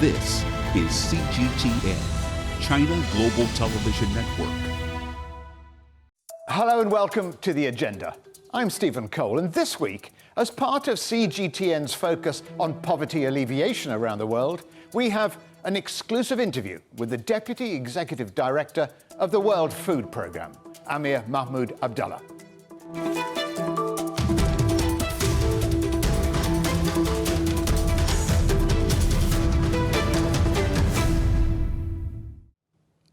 This is CGTN, China Global Television Network. Hello and welcome to The Agenda. I'm Stephen Cole, and this week, as part of CGTN's focus on poverty alleviation around the world, we have an exclusive interview with the Deputy Executive Director of the World Food Programme, Amir Mahmoud Abdulla.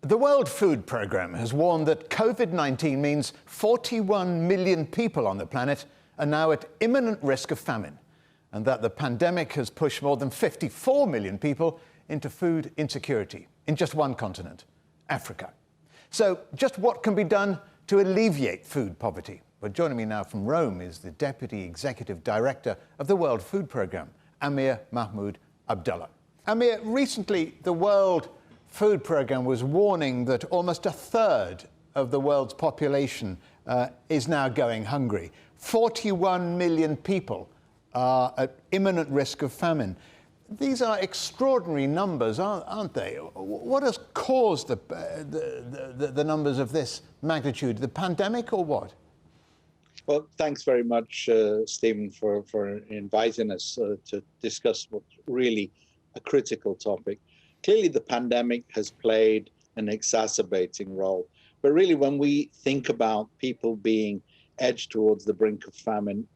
The World Food Programme has warned that COVID-19 means 41 million people on the planet are now at imminent risk of famine, and that the pandemic has pushed more than 54 million people into food insecurity in just one continent, Africa. So just what can be done to alleviate food poverty? Well, joining me now from Rome is the Deputy Executive Director of the World Food Programme, Amir Mahmoud Abdulla. Amir, recently the World Food Programme was warning that almost a third of the world's population is now going hungry. 41 million people are at imminent risk of famine. These are extraordinary numbers, aren't they? What has caused the numbers of this magnitude? The pandemic or what? Well, thanks very much, Stephen, for inviting us to discuss what's really a critical topic. Clearly, the pandemic has played an exacerbating role. But really, when we think about people being edged towards the brink of famine,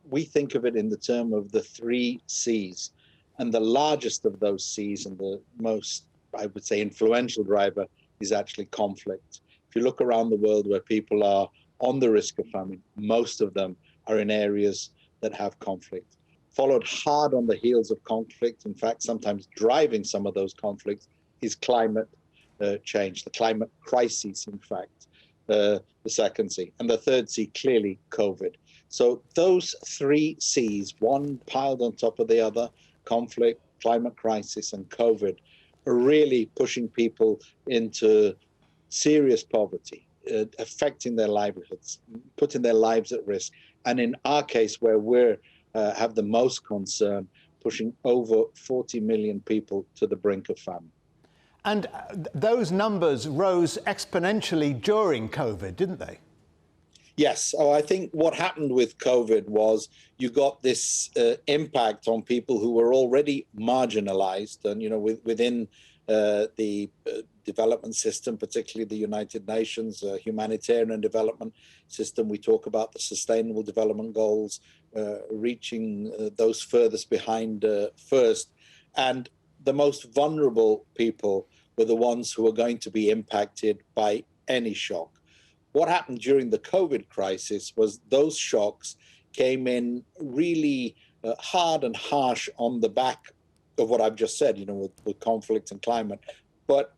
we think of it in the term of the 3 C's. And the largest of those C's and the most, I would say, influential driver is actually conflict. If you look around the world where people are on the risk of famine, most of them are in areas that have conflict. Followed hard on the heels of conflict, in fact, sometimes driving some of those conflicts, is climate change, the climate crisis, in fact, the second C. And the third C, clearly, COVID. So those 3 C's, one piled on top of the other, conflict, climate crisis, and COVID, are really pushing people into serious poverty, affecting their livelihoods, putting their lives at risk. And in our case, where we're have the most concern, pushing over 40 million people to the brink of famine. And those numbers rose exponentially during COVID, didn't they? Yes. I think what happened with COVID was you got this impact on people who were already marginalized, and within the development system, particularly the United Nations humanitarian and development system. We talk about the Sustainable Development Goals, reaching those furthest behind first. And the most vulnerable people were the ones who are going to be impacted by any shock. What happened during the COVID crisis was those shocks came in really hard and harsh on the back of what I've just said, with conflict and climate. But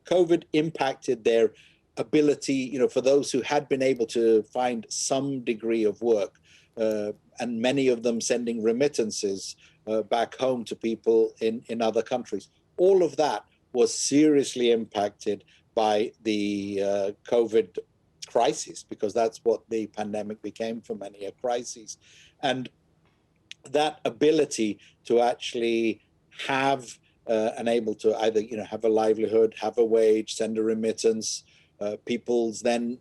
COVID impacted their ability, for those who had been able to find some degree of work, and many of them sending remittances back home to people in other countries. All of that was seriously impacted by the COVID crisis, because that's what the pandemic became for many, a crisis. And that ability to actually have and able to either have a livelihood, have a wage, send a remittance, people's then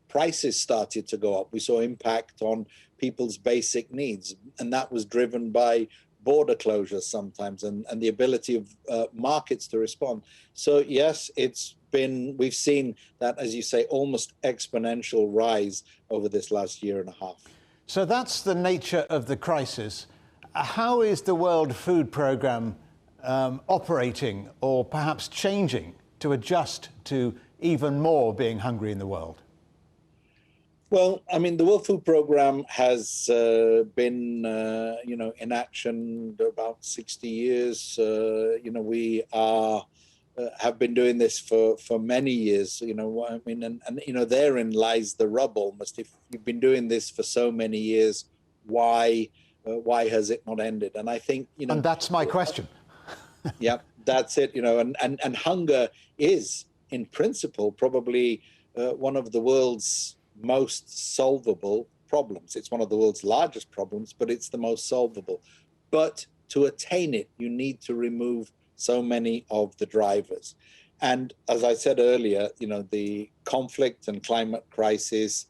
prices started to go up. We saw impact on people's basic needs, and that was driven by border closures sometimes and the ability of markets to respond. So yes, we've seen that, as you say, almost exponential rise over this last year and a half. So that's the nature of the crisis. How is the World Food Programme operating or perhaps changing to adjust to even more being hungry in the world? Well, I mean, the World Food Programme has been, in action about 60 years. We have been doing this for many years. And therein lies the rub almost. If you've been doing this for so many years, why has it not ended? And I think, And that's my question. Yeah, that's it. And hunger is, in principle, probably one of the world's most solvable problems. It's one of the world's largest problems, but it's the most solvable. But to attain it, you need to remove so many of the drivers. And as I said earlier, the conflict and climate crisis,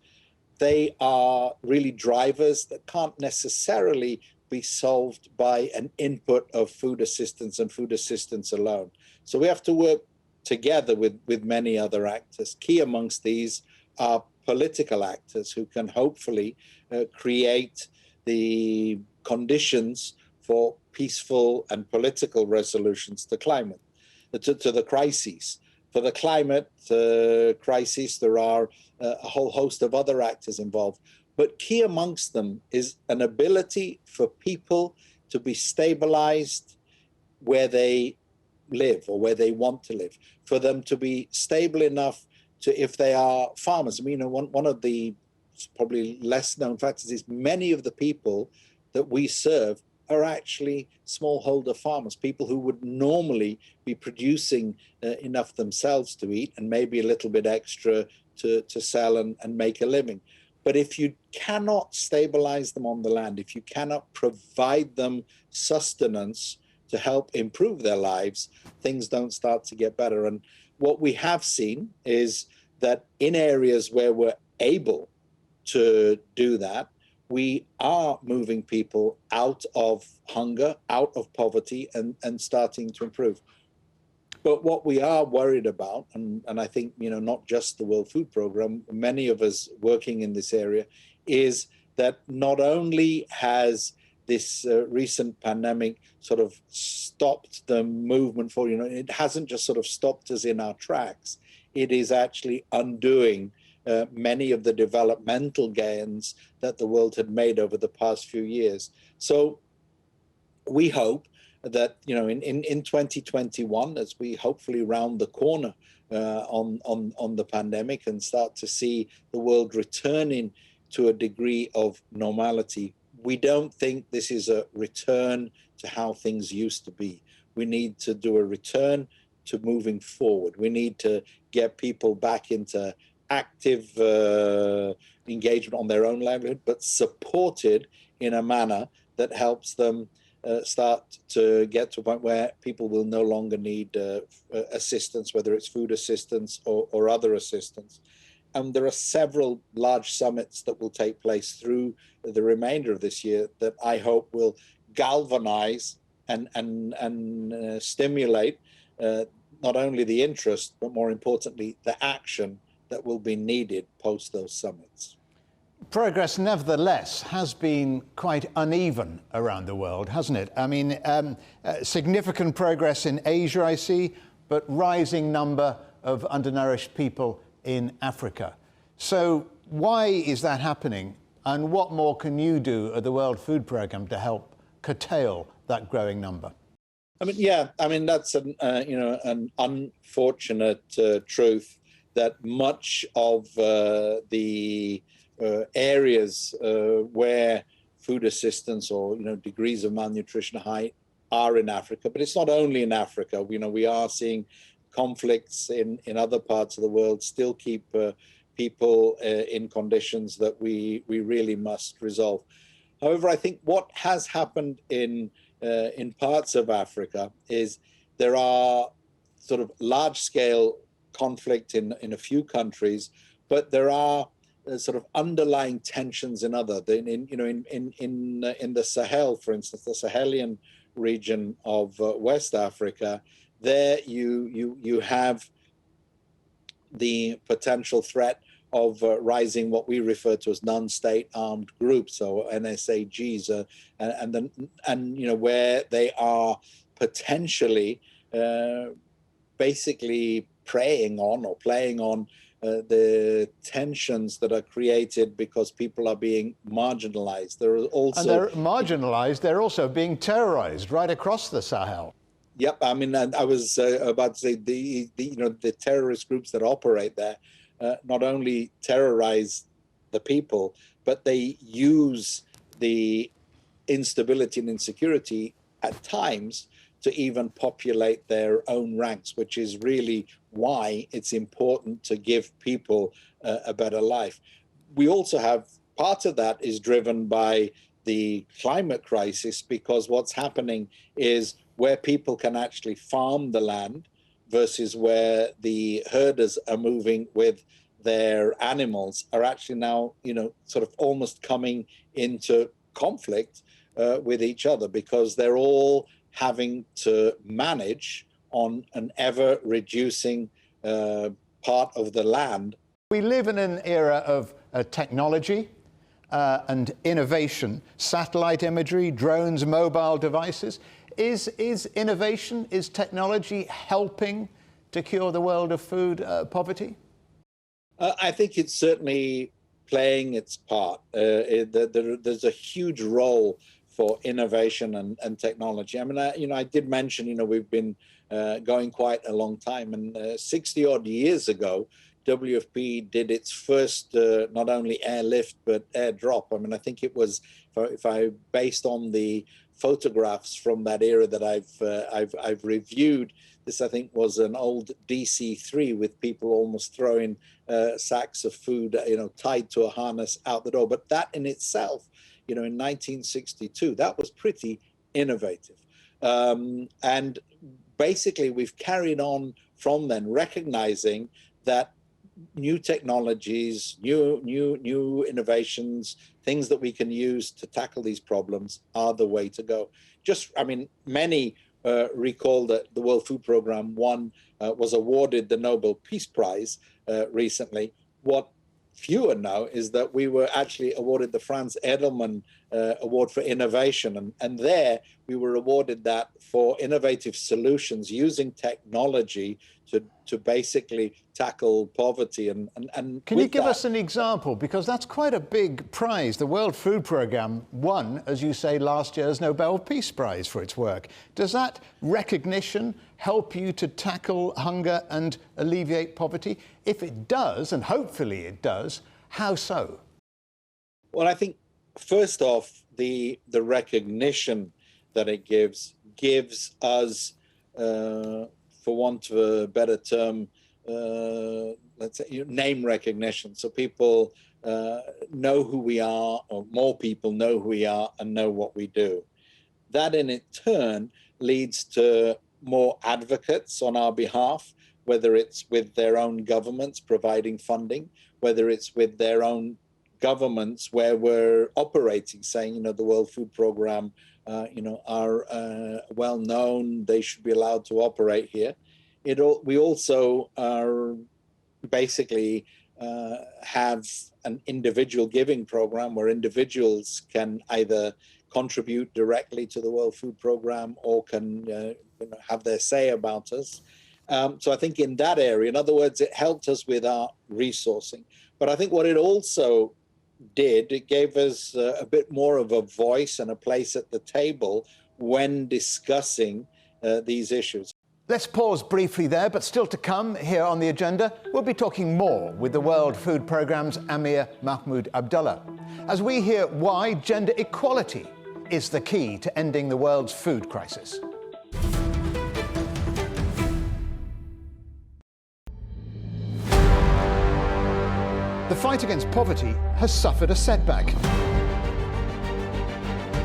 they are really drivers that can't necessarily be solved by an input of food assistance and food assistance alone. So we have to work together with many other actors. Key amongst these are political actors who can hopefully create the conditions for peaceful and political resolutions to the crises. For the climate crisis, there are a whole host of other actors involved. But key amongst them is an ability for people to be stabilized where they live or where they want to live, for them to be stable enough to, if they are farmers. I mean, one of the probably less known factors is many of the people that we serve are actually smallholder farmers, people who would normally be producing enough themselves to eat and maybe a little bit extra to sell and make a living. But if you cannot stabilize them on the land, if you cannot provide them sustenance to help improve their lives, things don't start to get better. And what we have seen is that in areas where we're able to do that, we are moving people out of hunger, out of poverty, and starting to improve. But what we are worried about, and I think, not just the World Food Programme, many of us working in this area, is that not only has this recent pandemic sort of stopped the movement forward, it hasn't just sort of stopped us in our tracks, it is actually undoing many of the developmental gains that the world had made over the past few years. So we hope that, in 2021, as we hopefully round the corner on the pandemic and start to see the world returning to a degree of normality, we don't think this is a return to how things used to be. We need to do a return to moving forward. We need to get people back into active engagement on their own livelihood, but supported in a manner that helps them start to get to a point where people will no longer need assistance, whether it's food assistance or other assistance. And there are several large summits that will take place through the remainder of this year that I hope will galvanize and stimulate not only the interest, but more importantly, the action that will be needed post those summits. Progress, nevertheless, has been quite uneven around the world, hasn't it? I mean, significant progress in Asia, I see, but rising number of undernourished people in Africa. So why is that happening? And what more can you do at the World Food Programme to help curtail that growing number? That's an unfortunate truth that much of the areas where food assistance or degrees of malnutrition high are in Africa, but it's not only in Africa. We are seeing conflicts in other parts of the world still keep people in conditions that we really must resolve. However, I think what has happened in parts of Africa is there are sort of large-scale conflict in a few countries, but there are sort of underlying tensions in other. In the Sahel, for instance, the Sahelian region of West Africa, there you have the potential threat of rising what we refer to as non-state armed groups, or NSAGs, and where they are potentially basically preying on or playing on the tensions that are created because people are being marginalized. There are also, and they're marginalized. They're also being terrorized right across the Sahel. Yep, I mean, I was about to say the terrorist groups that operate there not only terrorize the people, but they use the instability and insecurity at times to even populate their own ranks, which is really why it's important to give people a better life. We also have part of that is driven by the climate crisis, because what's happening is where people can actually farm the land versus where the herders are moving with their animals are actually now, sort of almost coming into conflict with each other, because they're all having to manage on an ever reducing part of the land. We live in an era of technology and innovation, satellite imagery, drones, mobile devices. Is innovation, is technology helping to cure the world of food poverty? I think it's certainly playing its part. There's a huge role for innovation and technology. I mean, I did mention, we've been going quite a long time, and 60 odd years ago, WFP did its first not only airlift but airdrop. I mean, I think it was, if I based on the photographs from that era that I've reviewed, this I think was an old DC-3 with people almost throwing sacks of food, tied to a harness out the door. But that in itself, in 1962, that was pretty innovative. And basically, we've carried on from then, recognizing that new technologies, new innovations, things that we can use to tackle these problems are the way to go. Many recall that the World Food Programme was awarded the Nobel Peace Prize recently. What fewer know is that we were actually awarded the Franz Edelman Award for Innovation, and there we were awarded that for innovative solutions using technology to basically tackle poverty. And can you give us an example? Because that's quite a big prize. The World Food Programme won, as you say, last year's Nobel Peace Prize for its work. Does that recognition help you to tackle hunger and alleviate poverty? If it does, and hopefully it does, how so? Well, I think first off, the recognition that it gives us, for want of a better term, let's say name recognition. So people know who we are, or more people know who we are and know what we do. That in turn leads to more advocates on our behalf, whether it's with their own governments providing funding, whether it's with their own governments where we're operating, saying, the World Food Programme, are well known, they should be allowed to operate here. We also are basically have an individual giving program where individuals can either contribute directly to the World Food Programme or can have their say about us. So I think in that area, in other words, it helped us with our resourcing. But I think what it also did, it gave us a bit more of a voice and a place at the table when discussing these issues. Let's pause briefly there, but still to come here on the agenda, we'll be talking more with the World Food Programme's Amir Mahmoud Abdulla, as we hear why gender equality is the key to ending the world's food crisis. The fight against poverty has suffered a setback.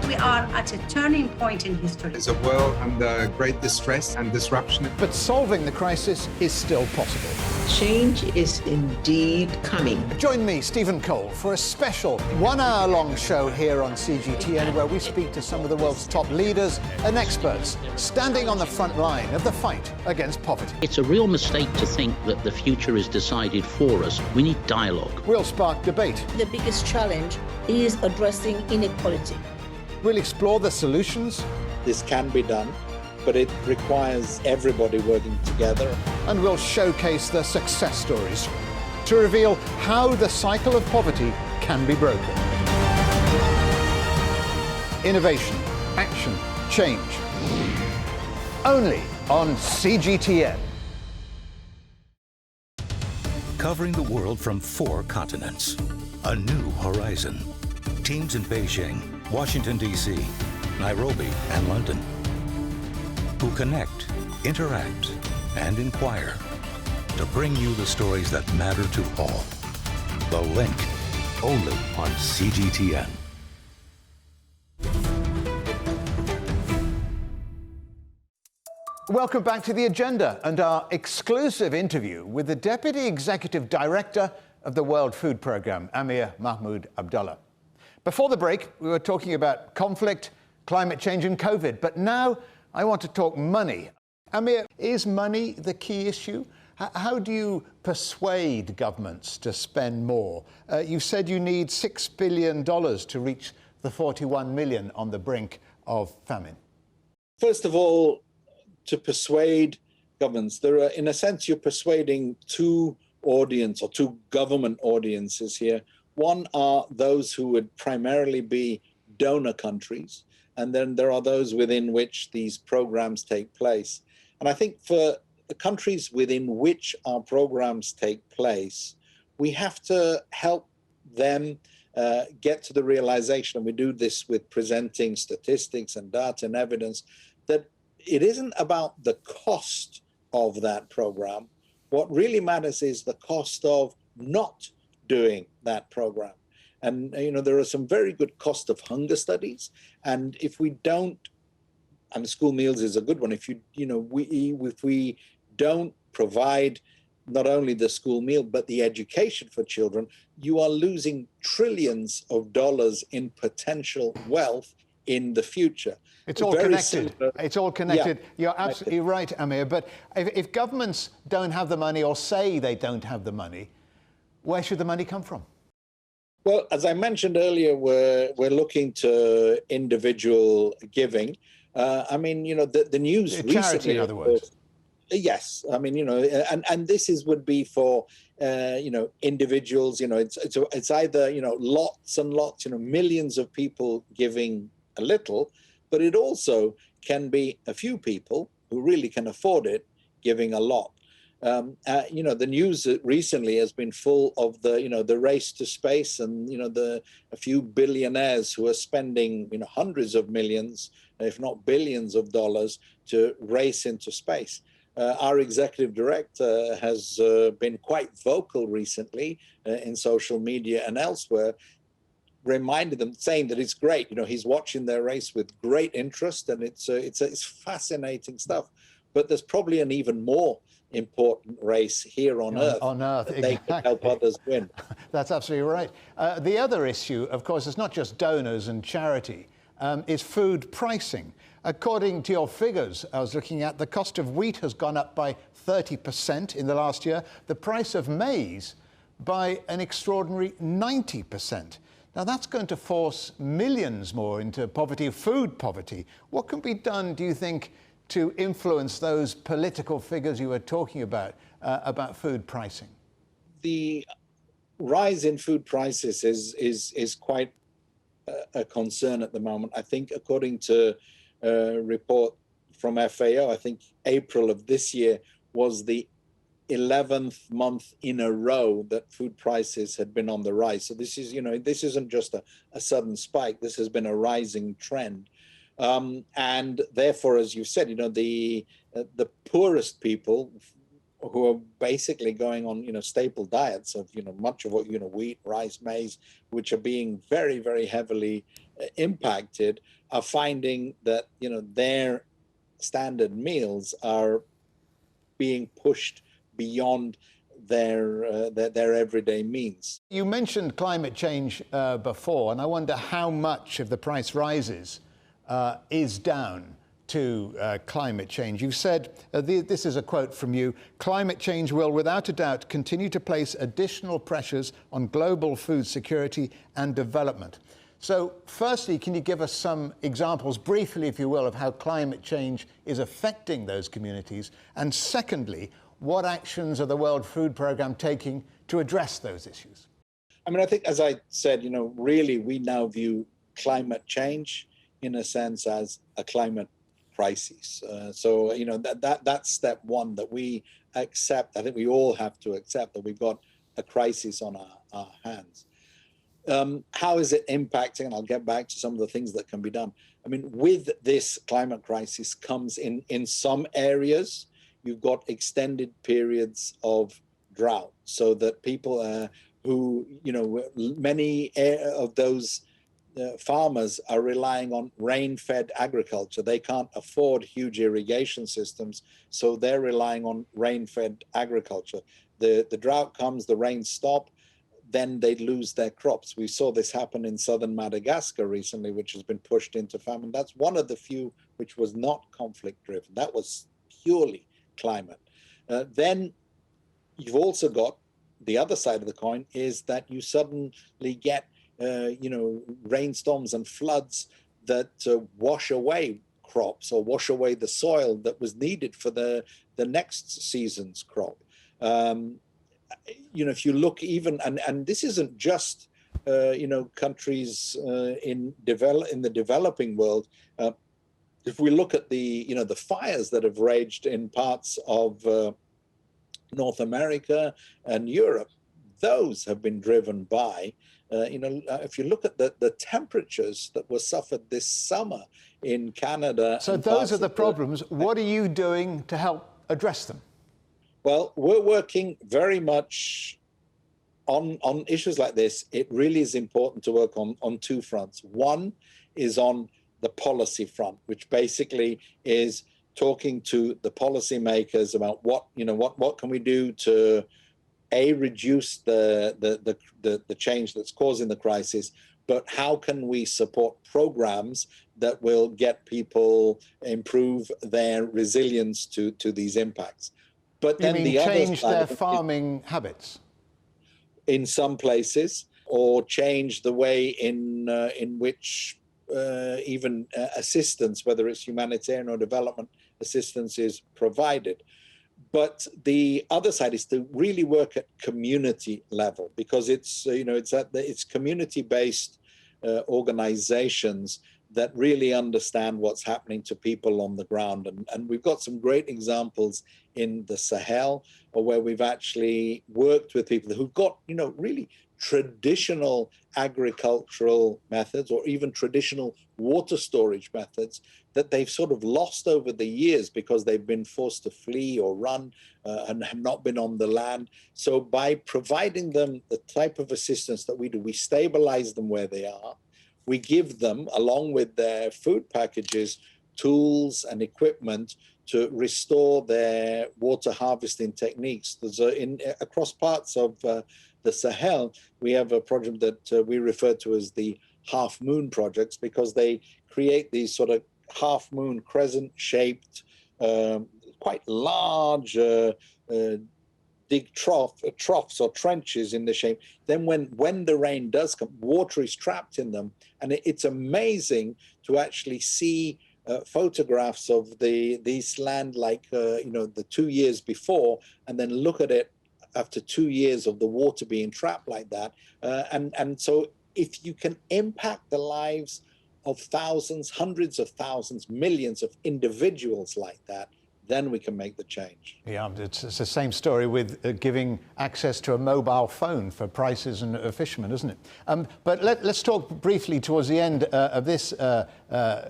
We are at a turning point in history. It's a world under great distress and disruption. But solving the crisis is still possible. Change is indeed coming. Join me, Stephen Cole, for a special one-hour-long show here on CGTN, where we speak to some of the world's top leaders and experts standing on the front line of the fight against poverty. It's a real mistake to think that the future is decided for us. We need dialogue. We'll spark debate. The biggest challenge is addressing inequality. We'll explore the solutions. This can be done, but it requires everybody working together. And we'll showcase the success stories to reveal how the cycle of poverty can be broken. Innovation, action, change. Only on CGTN. Covering the world from 4 continents. A new horizon. Teams in Beijing, Washington, D.C., Nairobi, and London, who connect, interact, and inquire to bring you the stories that matter to all. The Link, only on CGTN. Welcome back to The Agenda and our exclusive interview with the Deputy Executive Director of the World Food Programme, Amir Mahmoud Abdulla. Before the break, we were talking about conflict, climate change and COVID, but now I want to talk money. Amir, is money the key issue? How do you persuade governments to spend more? You said you need $6 billion to reach the 41 million on the brink of famine. First of all, to persuade governments, there are, in a sense, you're persuading two government audiences here. One are those who would primarily be donor countries, and then there are those within which these programs take place. And I think for the countries within which our programs take place, we have to help them get to the realization, and we do this with presenting statistics and data and evidence, that it isn't about the cost of that program. What really matters is the cost of not doing that program. And there are some very good cost of hunger studies. And if we don't, and school meals is a good one, if we don't provide not only the school meal, but the education for children, you are losing trillions of dollars in potential wealth in the future. It's all connected. It's all connected. Yeah. You're absolutely right, Amir. But if governments don't have the money or say they don't have the money, where should the money come from? Well, as I mentioned earlier, we're looking to individual giving. The news charity, recently, in other words. Yes, and this would be for individuals. It's either lots and lots, millions of people giving a little, but it also can be a few people who really can afford it giving a lot. The news recently has been full of the race to space, and a few billionaires who are spending hundreds of millions, if not billions of dollars to race into space. Our executive director has been quite vocal recently in social media and elsewhere, reminded them, saying that it's great. He's watching their race with great interest, and it's fascinating stuff. But there's probably an even more important race here on Earth. On Earth, that they can help others win. That's absolutely right. The other issue, of course, is not just donors and charity, is food pricing. According to your figures, I was looking at, the cost of wheat has gone up by 30% in the last year, the price of maize by an extraordinary 90%. Now, that's going to force millions more into poverty, food poverty. What can be done, do you think, to influence those political figures you were talking about food pricing? The rise in food prices is quite a concern at the moment. I think, according to a report from FAO, I think April of this year was the 11th month in a row that food prices had been on the rise. So this is, this isn't just a sudden spike. This has been a rising trend. And therefore, as you said, the poorest people who are basically going on, staple diets of, much of what, wheat, rice, maize, which are being very, very heavily impacted, are finding that, their standard meals are being pushed beyond their everyday means. You mentioned climate change before, and I wonder how much of the price rises is down to climate change. You said, this is a quote from you, "Climate change will without a doubt continue to place additional pressures on global food security and development." So firstly, can you give us some examples, briefly if you will, of how climate change is affecting those communities? And secondly, what actions are the World Food Programme taking to address those issues? I think, as I said, really we now view climate change in a sense as a climate crisis. So that's step one, that we accept. I think we all have to accept that we've got a crisis on our hands. How is it impacting? And I'll get back to some of the things that can be done. With this climate crisis comes in some areas, you've got extended periods of drought, so that people who, many of those farmers are relying on rain-fed agriculture. They can't afford huge irrigation systems, so they're relying on rain-fed agriculture. The drought comes, the rains stop, then they lose their crops. We saw this happen in southern Madagascar recently, which has been pushed into famine. That's one of the few which was not conflict-driven. That was purely climate. Then you've also got the other side of the coin is that you suddenly get rainstorms and floods that wash away crops or wash away the soil that was needed for the next season's crop. If you look even, and this isn't just countries in the developing world. If we look at the fires that have raged in parts of North America and Europe, those have been driven by, if you look at the temperatures that were suffered this summer in Canada. So those are the problems. What are you doing to help address them? Well, we're working very much on issues like this. It really is important to work on two fronts. One is on the policy front, which basically is talking to the policymakers about what can we do to reduce the change that's causing the crisis, but how can we support programs that will get people improve their resilience to these impacts. But then you mean the other change side their of it, farming habits? in some places, or change the way in which even assistance, whether it's humanitarian or development assistance, is provided. But the other side is to really work at community level, because it's community-based organizations that really understand what's happening to people on the ground. And we've got some great examples in the Sahel, where we've actually worked with people who've got, really traditional agricultural methods or even traditional water storage methods that they've sort of lost over the years because they've been forced to flee or run and have not been on the land. So by providing them the type of assistance that we do, we stabilize them where they are. We give them, along with their food packages, tools and equipment to restore their water harvesting techniques. There's across parts of the Sahel, we have a project that we refer to as the half moon projects, because they create these sort of half moon crescent-shaped, quite large dig troughs or trenches in the shape. Then when the rain does come, water is trapped in them. And it's amazing to actually see photographs of these land like, the 2 years before, and then look at it after 2 years of the water being trapped like that. And so if you can impact the lives of thousands, hundreds of thousands, millions of individuals like that, then we can make the change. Yeah, it's the same story with giving access to a mobile phone for prices and fishermen, isn't it? But let's talk briefly towards the end of this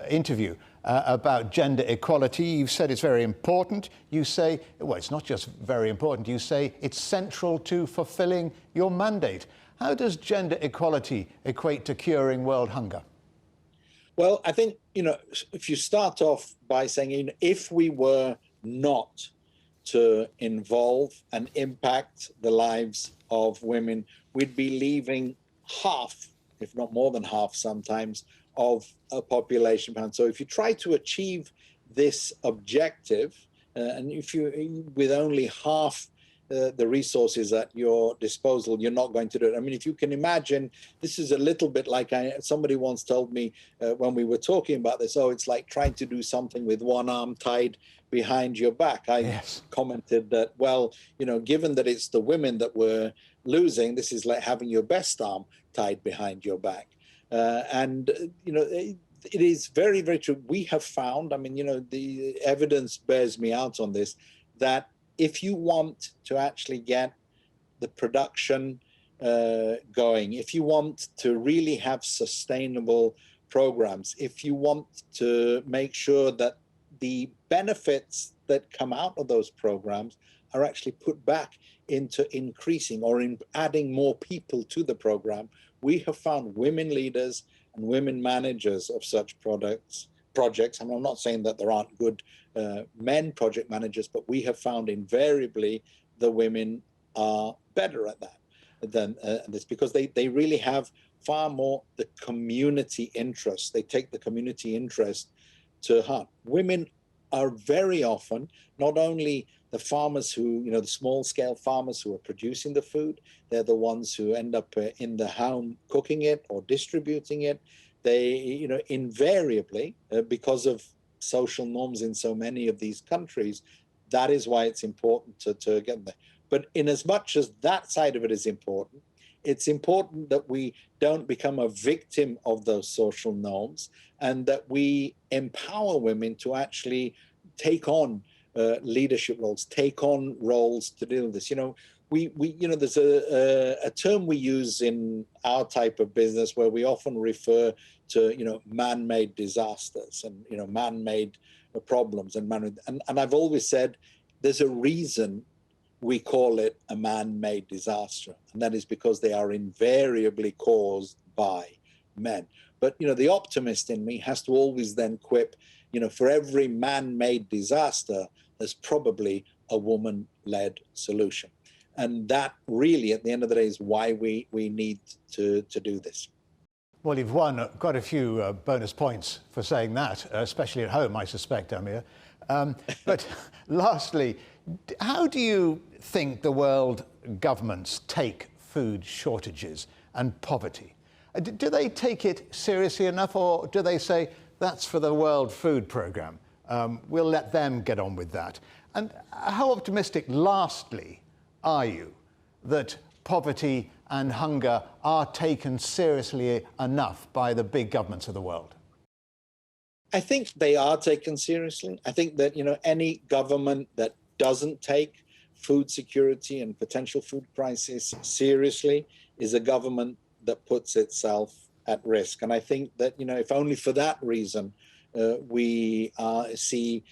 interview about gender equality. You've said it's very important. You say, well, it's not just very important. You say it's central to fulfilling your mandate. How does gender equality equate to curing world hunger? Well, I think, if you start off by saying, if we were not to involve and impact the lives of women, we'd be leaving half, if not more than half sometimes, of a population pound. So if you try to achieve this objective, and if you, with only half the resources at your disposal, you're not going to do it. I mean, if you can imagine, this is a little bit like somebody once told me when we were talking about this, it's like trying to do something with one arm tied behind your back. I commented that, well, given that it's the women that we're losing, this is like having your best arm tied behind your back. It is very, very true. We have found, the evidence bears me out on this, that if you want to actually get the production going, if you want to really have sustainable programs, if you want to make sure that the benefits that come out of those programs are actually put back into increasing or in adding more people to the program, we have found women leaders and women managers of such projects, and I'm not saying that there aren't good men project managers, but we have found invariably the women are better at that than this, because they really have far more the community interest. They take the community interest to heart. Women are very often not only the farmers who, the small scale farmers who are producing the food, they're the ones who end up in the home cooking it or distributing it. They, invariably, because of social norms in so many of these countries, that is why it's important to get there. But in as much as that side of it is important, it's important that we don't become a victim of those social norms, and that we empower women to actually take on leadership roles, take on roles to deal with this. There's a term we use in our type of business where we often refer to, man-made disasters and, man-made problems and I've always said there's a reason we call it a man-made disaster, and that is because they are invariably caused by men. But, the optimist in me has to always then quip, for every man-made disaster, there's probably a woman-led solution. And that really, at the end of the day, is why we need to do this. Well, you've won quite a few bonus points for saying that, especially at home, I suspect, Amir. But lastly, how do you think the world governments take food shortages and poverty? Do they take it seriously enough, or do they say, that's for the World Food Programme, we'll let them get on with that? And how optimistic, lastly, are you that poverty and hunger are taken seriously enough by the big governments of the world? I think they are taken seriously. I think that, any government that doesn't take food security and potential food crisis seriously is a government that puts itself at risk. And I think that, if only for that reason, we see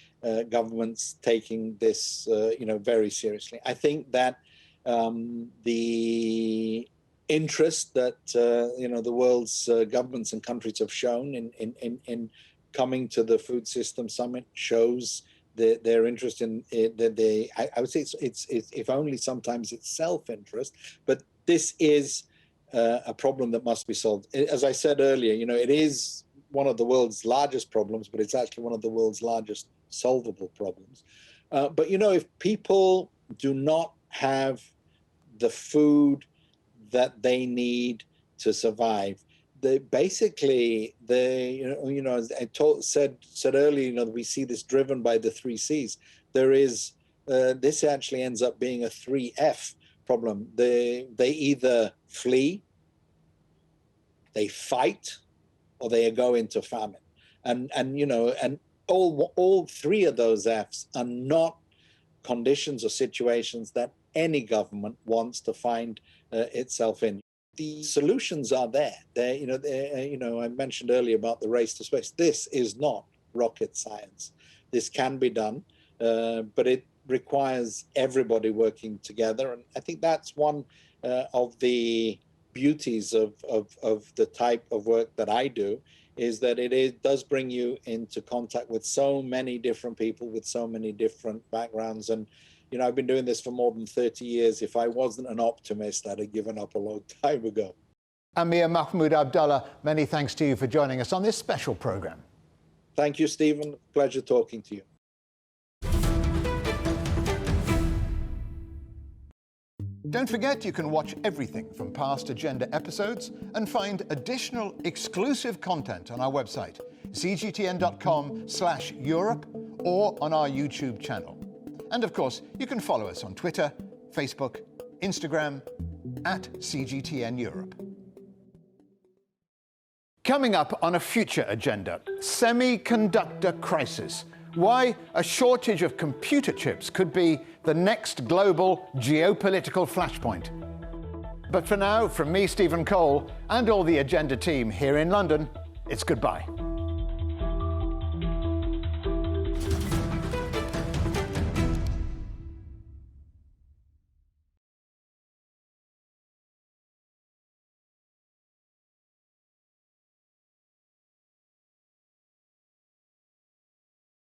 governments taking this, very seriously. I think that the interest that, the world's governments and countries have shown in coming to the Food System Summit shows their interest in it. I would say it's if only sometimes it's self-interest, but this is a problem that must be solved. As I said earlier, it is one of the world's largest problems, but it's actually one of the world's largest solvable problems. But, if people do not have the food that they need to survive, as I said earlier, we see this driven by the 3 Cs. There is, this actually ends up being a 3F problem. They either flee, they fight, or they go into famine. And all 3 of those Fs are not conditions or situations that any government wants to find itself in. The solutions are there. I mentioned earlier about the race to space. This is not rocket science. This can be done, but it requires everybody working together. And I think that's one of the beauties of the type of work that I do, is that it does bring you into contact with so many different people with so many different backgrounds. And I've been doing this for more than 30 years. If I wasn't an optimist, I'd have given up a long time ago. Amir Mahmoud Abdulla, many thanks to you for joining us on this special programme. Thank you, Stephen. Pleasure talking to you. Don't forget, you can watch everything from past Agenda episodes and find additional exclusive content on our website, cgtn.com/Europe, or on our YouTube channel. And of course, you can follow us on Twitter, Facebook, Instagram, @CGTN Europe. Coming up on a future agenda, semiconductor crisis. Why a shortage of computer chips could be the next global geopolitical flashpoint. But for now, from me, Stephen Cole, and all the Agenda team here in London, it's goodbye.